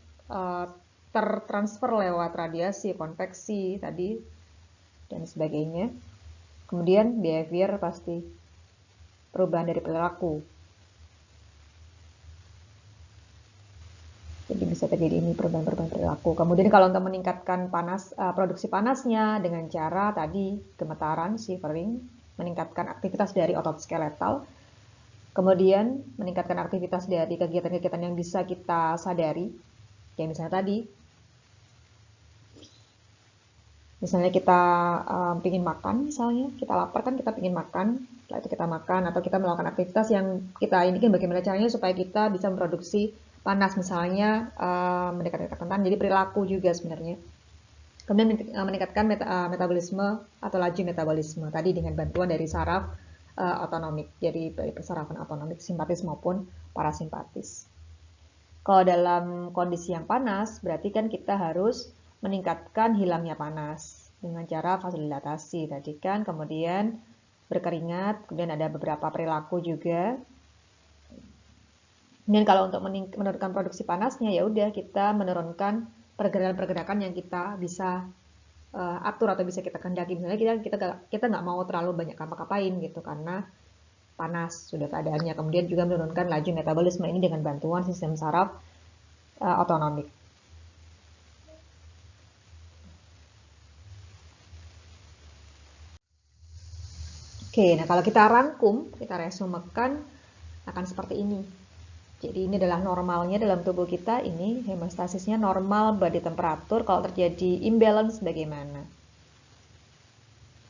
tertransfer lewat radiasi, konveksi tadi, dan sebagainya. Kemudian behavior pasti, perubahan dari perilaku. Jadi bisa terjadi ini perubahan perilaku. Kemudian kalau untuk meningkatkan produksi panasnya dengan cara tadi gemetaran, shivering, meningkatkan aktivitas dari otot skeletal. Kemudian meningkatkan aktivitas dari kegiatan-kegiatan yang bisa kita sadari. Kayak misalnya tadi, misalnya kita ingin makan, misalnya kita lapar kan, kita ingin makan, setelah itu kita makan, atau kita melakukan aktivitas yang kita ingin bagaimana caranya supaya kita bisa memproduksi panas, misalnya mendekatkan tangan, jadi perilaku juga sebenarnya. Kemudian meningkatkan metabolisme atau laju metabolisme tadi dengan bantuan dari saraf otonomik, jadi dari persarafan otonomik simpatis maupun parasimpatis. Kalau dalam kondisi yang panas, berarti kan kita harus meningkatkan hilangnya panas dengan cara vasodilatasi tadi kan, kemudian berkeringat, kemudian ada beberapa perilaku juga. Dan kalau untuk menurunkan produksi panasnya, ya udah kita menurunkan pergerakan-pergerakan yang kita bisa atur atau bisa kita kendaki. Misalnya kita nggak mau terlalu banyak ngapa-ngapain gitu karena panas sudah keadaannya. Kemudian juga menurunkan laju metabolisme ini dengan bantuan sistem saraf otonomik. Oke, nah kalau kita rangkum, kita resumekan akan seperti ini. Jadi ini adalah normalnya dalam tubuh kita, ini hemostasisnya normal body temperatur. Kalau terjadi imbalance bagaimana?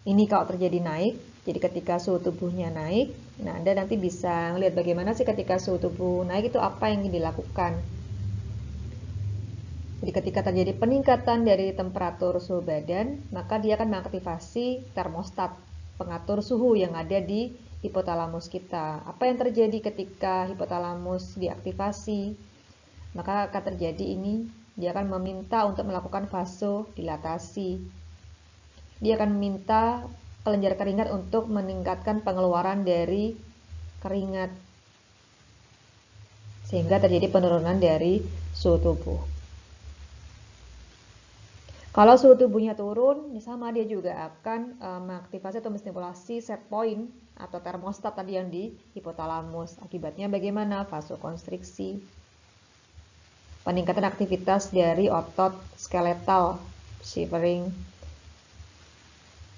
Ini kalau terjadi naik, jadi ketika suhu tubuhnya naik, nah Anda nanti bisa melihat bagaimana sih ketika suhu tubuh naik itu apa yang dilakukan. Jadi ketika terjadi peningkatan dari temperatur suhu badan, maka dia akan mengaktifasi termostat. pengatur suhu yang ada di hipotalamus kita. Apa yang terjadi ketika hipotalamus diaktifasi? Maka akan terjadi ini, dia akan meminta untuk melakukan vasodilatasi. Dia akan meminta kelenjar keringat untuk meningkatkan pengeluaran dari keringat, sehingga terjadi penurunan dari suhu tubuh. Kalau suhu tubuhnya turun, sama dia juga akan mengaktifasi atau menstimulasi set point atau termostat tadi yang di hipotalamus. Akibatnya bagaimana? Vasokonstriksi. Peningkatan aktivitas dari otot skeletal, shivering.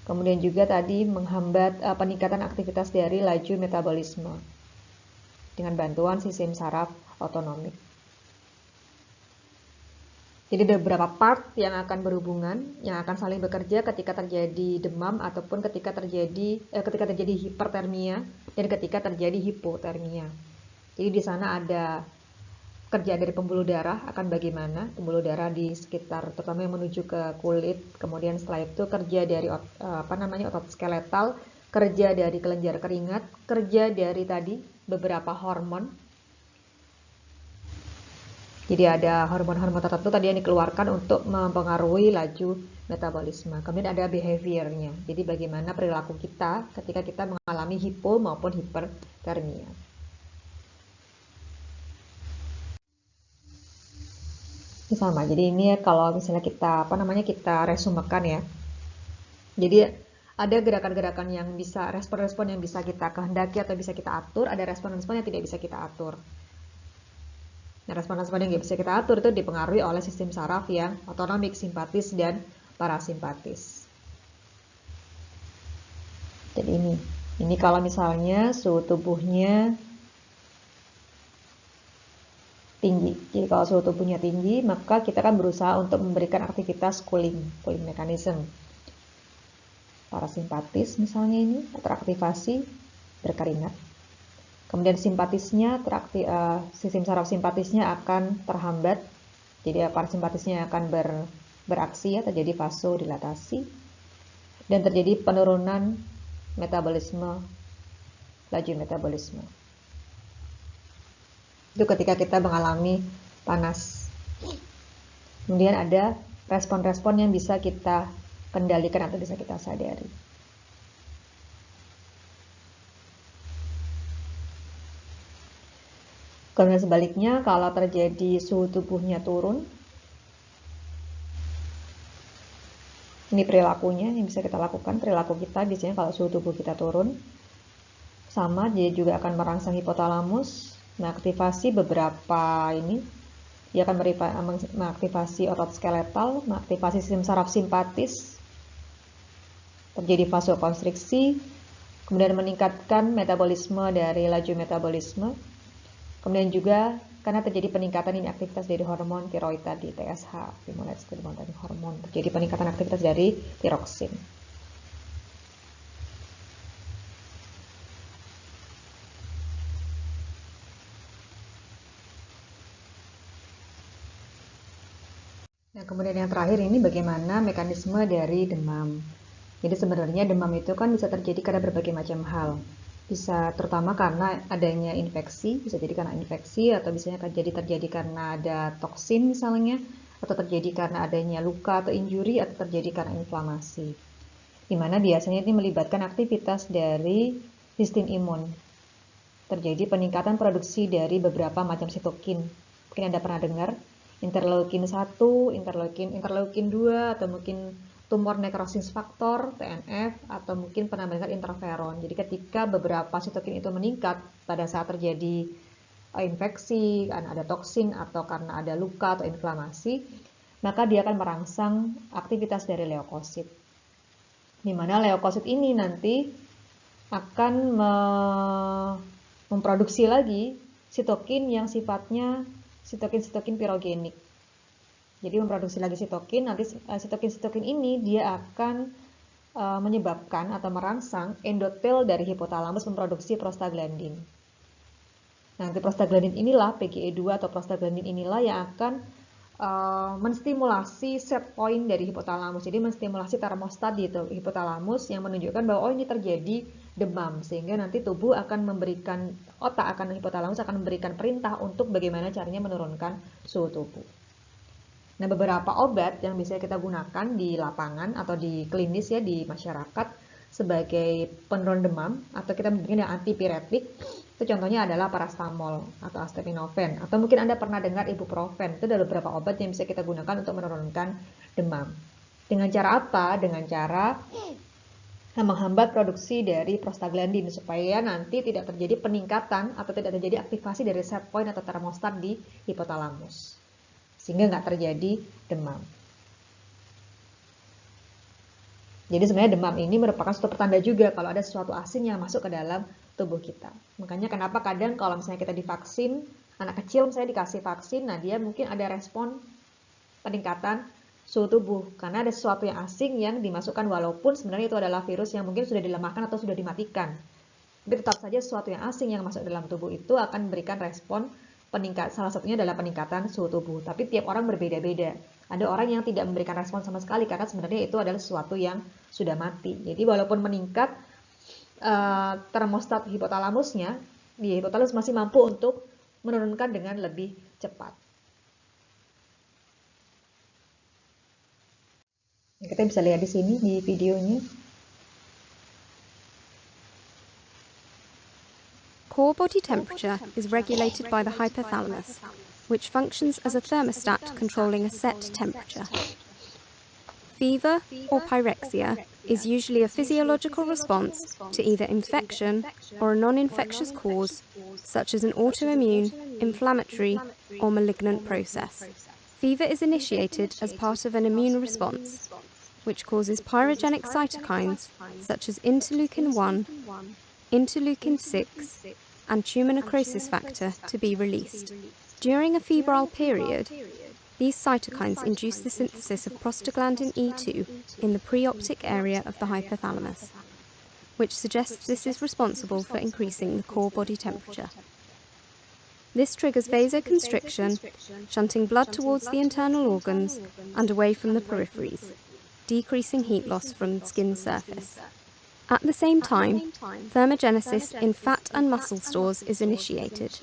Kemudian juga tadi menghambat peningkatan aktivitas dari laju metabolisme dengan bantuan sistem saraf otonomik. Jadi ada beberapa part yang akan berhubungan, yang akan saling bekerja ketika terjadi demam ataupun ketika terjadi hipertermia dan ketika terjadi hipotermia. Jadi di sana ada kerja dari pembuluh darah akan bagaimana, pembuluh darah di sekitar terutama yang menuju ke kulit, kemudian setelah itu kerja dari otot skeletal, kerja dari kelenjar keringat, kerja dari tadi beberapa hormon. Jadi ada hormon-hormon tertentu tadi yang dikeluarkan untuk mempengaruhi laju metabolisme. Kemudian ada behaviornya. Jadi bagaimana perilaku kita ketika kita mengalami hipo maupun hipertermia. Ini sama. Jadi ini kalau misalnya kita resumekan ya. Jadi ada gerakan-gerakan yang bisa, respon-respon yang bisa kita kehendaki atau bisa kita atur, ada respon-respon yang tidak bisa kita atur. Nah, respon-respon yang nggak bisa kita atur itu dipengaruhi oleh sistem saraf yang otonomik, simpatis, dan parasimpatis. Jadi ini kalau misalnya suhu tubuhnya tinggi. Jadi kalau suhu tubuhnya tinggi, maka kita akan berusaha untuk memberikan aktivitas cooling mechanism. Parasimpatis misalnya ini teraktivasi berkeringat. Kemudian simpatisnya, sistem saraf simpatisnya akan terhambat, jadi parasimpatisnya akan beraksi ya, terjadi vasodilatasi, dan terjadi penurunan metabolisme, laju metabolisme. Itu ketika kita mengalami panas. Kemudian ada respon-respon yang bisa kita kendalikan atau bisa kita sadari. Kemudian sebaliknya, kalau terjadi suhu tubuhnya turun, ini perilakunya yang bisa kita lakukan. Perilaku kita biasanya kalau suhu tubuh kita turun, sama dia juga akan merangsang hipotalamus, mengaktifasi beberapa ini. Dia akan mengaktifasi otot skeletal, mengaktifasi sistem saraf simpatis, terjadi vasokonstriksi, kemudian meningkatkan metabolisme dari laju metabolisme. Kemudian juga karena terjadi peningkatan ini aktivitas dari hormon tiroid tadi, TSH, stimulating hormon, terjadi peningkatan aktivitas dari tiroksin. Nah, kemudian yang terakhir ini bagaimana mekanisme dari demam. Jadi sebenarnya demam itu kan bisa terjadi karena berbagai macam hal. Bisa terutama karena adanya infeksi, bisa jadi karena infeksi, atau bisa terjadi karena ada toksin misalnya, atau terjadi karena adanya luka atau injuri, atau terjadi karena inflamasi. Dimana biasanya ini melibatkan aktivitas dari sistem imun. Terjadi peningkatan produksi dari beberapa macam sitokin. Mungkin Anda pernah dengar interleukin 1, interleukin 2, atau mungkin tumor necrosis factor, TNF, atau mungkin pernah mendengar interferon. Jadi ketika beberapa sitokin itu meningkat pada saat terjadi infeksi, karena ada toksin, atau karena ada luka atau inflamasi, maka dia akan merangsang aktivitas dari leukosit. Di mana leukosit ini nanti akan memproduksi lagi sitokin yang sifatnya sitokin pirogenik. Jadi memproduksi lagi sitokin, nanti sitokin ini dia akan menyebabkan atau merangsang endotel dari hipotalamus memproduksi prostaglandin. Nanti prostaglandin inilah, PGE2 atau prostaglandin inilah yang akan menstimulasi set point dari hipotalamus. Jadi menstimulasi termostat di hipotalamus yang menunjukkan bahwa oh ini terjadi demam, sehingga nanti tubuh akan memberikan, hipotalamus akan memberikan perintah untuk bagaimana caranya menurunkan suhu tubuh. Nah, beberapa obat yang bisa kita gunakan di lapangan atau di klinis ya, di masyarakat sebagai penurun demam atau kita menyebutnya antipiretik, itu contohnya adalah paracetamol atau acetaminophen, atau mungkin Anda pernah dengar ibuprofen. Itu adalah beberapa obat yang bisa kita gunakan untuk menurunkan demam. Dengan cara apa? Dengan cara menghambat produksi dari prostaglandin supaya nanti tidak terjadi peningkatan atau tidak terjadi aktivasi dari set point atau termostat di hipotalamus, sehingga nggak terjadi demam. Jadi sebenarnya demam ini merupakan suatu pertanda juga kalau ada sesuatu asing yang masuk ke dalam tubuh kita. Makanya kenapa kadang kalau misalnya kita divaksin, anak kecil misalnya dikasih vaksin, nah dia mungkin ada respon peningkatan suhu tubuh karena ada sesuatu yang asing yang dimasukkan, walaupun sebenarnya itu adalah virus yang mungkin sudah dilemahkan atau sudah dimatikan. Tapi tetap saja sesuatu yang asing yang masuk dalam tubuh itu akan memberikan respon peningkat, salah satunya adalah peningkatan suhu tubuh. Tapi tiap orang berbeda-beda. Ada orang yang tidak memberikan respon sama sekali karena sebenarnya itu adalah sesuatu yang sudah mati. Jadi walaupun meningkat termostat hipotalamusnya, di hipotalamus masih mampu untuk menurunkan dengan lebih cepat. Kita bisa lihat di sini di videonya. Core body temperature is regulated by the hypothalamus, which functions as a thermostat controlling a set temperature. Fever or pyrexia is usually a physiological response to either infection or a non-infectious cause, such as an autoimmune, inflammatory, or malignant process. Fever is initiated as part of an immune response, which causes pyrogenic cytokines such as interleukin-1, interleukin-6, and tumor necrosis factor to be released. During a febrile period, these cytokines induce the synthesis of prostaglandin E2 in the preoptic area of the hypothalamus, which suggests this is responsible for increasing the core body temperature. This triggers vasoconstriction, shunting blood towards the internal organs and away from the peripheries, decreasing heat loss from the skin surface. At the same time, thermogenesis in fat and muscle stores is initiated,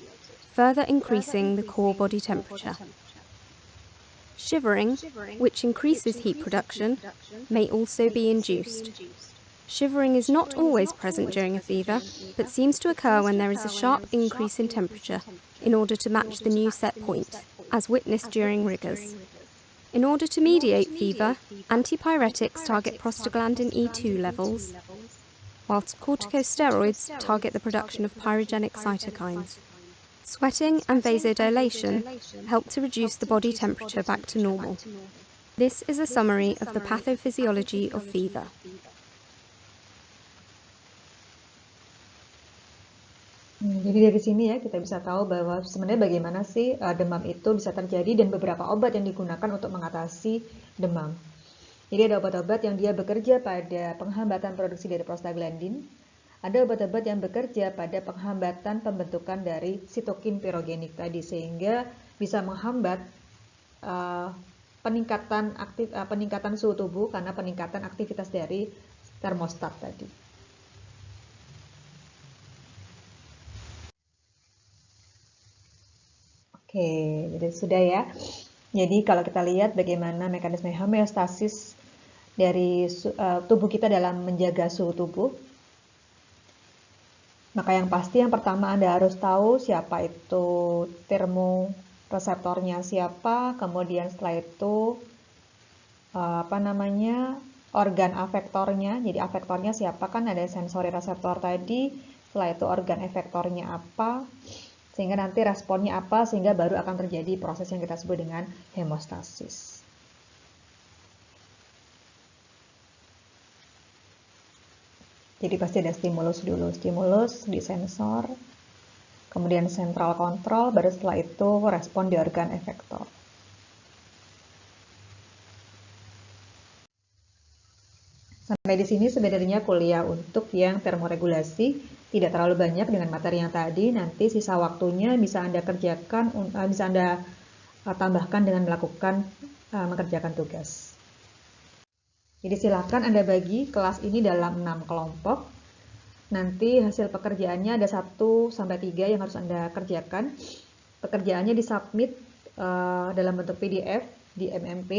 further increasing the core body temperature. Shivering, which increases heat production, may also be induced. Shivering is not always present during a fever, but seems to occur when there is a sharp increase in temperature in order to match the new set point, as witnessed during rigors. In order to mediate fever, antipyretics target prostaglandin E2 levels, whilst corticosteroids target the production of pyrogenic cytokines. Sweating and vasodilation help to reduce the body temperature back to normal. This is a summary of the pathophysiology of fever. Jadi dari sini ya kita bisa tahu bahwa sebenarnya bagaimana sih demam itu bisa terjadi dan beberapa obat yang digunakan untuk mengatasi demam. Jadi ada obat-obat yang dia bekerja pada penghambatan produksi dari prostaglandin. Ada obat-obat yang bekerja pada penghambatan pembentukan dari sitokin pirogenik tadi, sehingga bisa menghambat peningkatan suhu tubuh karena peningkatan aktivitas dari termostat tadi. Oke, jadi sudah ya. Jadi kalau kita lihat bagaimana mekanisme homeostasis dari tubuh kita dalam menjaga suhu tubuh, maka yang pasti yang pertama Anda harus tahu siapa itu termoreseptornya siapa, kemudian setelah itu organ afektornya. Jadi afektornya siapa, kan ada sensori reseptor tadi, setelah itu organ efektornya apa, sehingga nanti responnya apa, sehingga baru akan terjadi proses yang kita sebut dengan hemostasis. Jadi pasti ada stimulus dulu, stimulus di sensor, kemudian central control, baru setelah itu respon di organ efektor. Sampai di sini sebenarnya kuliah untuk yang termoregulasi tidak terlalu banyak dengan materi yang tadi. Nanti sisa waktunya bisa Anda kerjakan, bisa Anda tambahkan dengan mengerjakan tugas. Jadi silakan Anda bagi kelas ini dalam 6 kelompok. Nanti hasil pekerjaannya ada 1-3 yang harus Anda kerjakan. Pekerjaannya disubmit dalam bentuk PDF di MMP.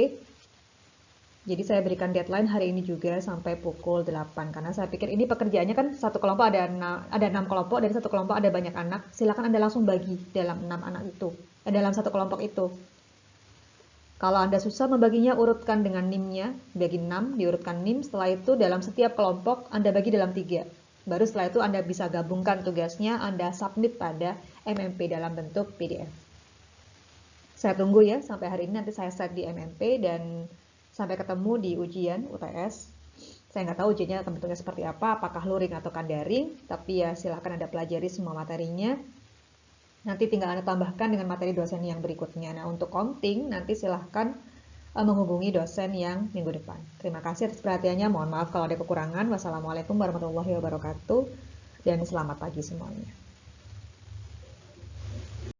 Jadi saya berikan deadline hari ini juga sampai pukul 8 karena saya pikir ini pekerjaannya kan satu kelompok ada 6 kelompok dan satu kelompok ada banyak anak. Silakan Anda langsung bagi dalam 6 anak itu, dalam satu kelompok itu. Kalau Anda susah membaginya, urutkan dengan NIM-nya, bagi 6, diurutkan NIM, setelah itu dalam setiap kelompok Anda bagi dalam 3. Baru setelah itu Anda bisa gabungkan tugasnya, Anda submit pada MMP dalam bentuk PDF. Saya tunggu ya, sampai hari ini nanti saya set di MMP dan sampai ketemu di ujian UTS. Saya nggak tahu ujiannya bentuknya seperti apa, apakah luring atau daring, tapi ya silahkan Anda pelajari semua materinya. Nanti tinggal Anda tambahkan dengan materi dosen yang berikutnya. Nah, untuk counting, nanti silahkan menghubungi dosen yang minggu depan. Terima kasih atas perhatiannya. Mohon maaf kalau ada kekurangan. Wassalamualaikum warahmatullahi wabarakatuh. Dan selamat pagi semuanya.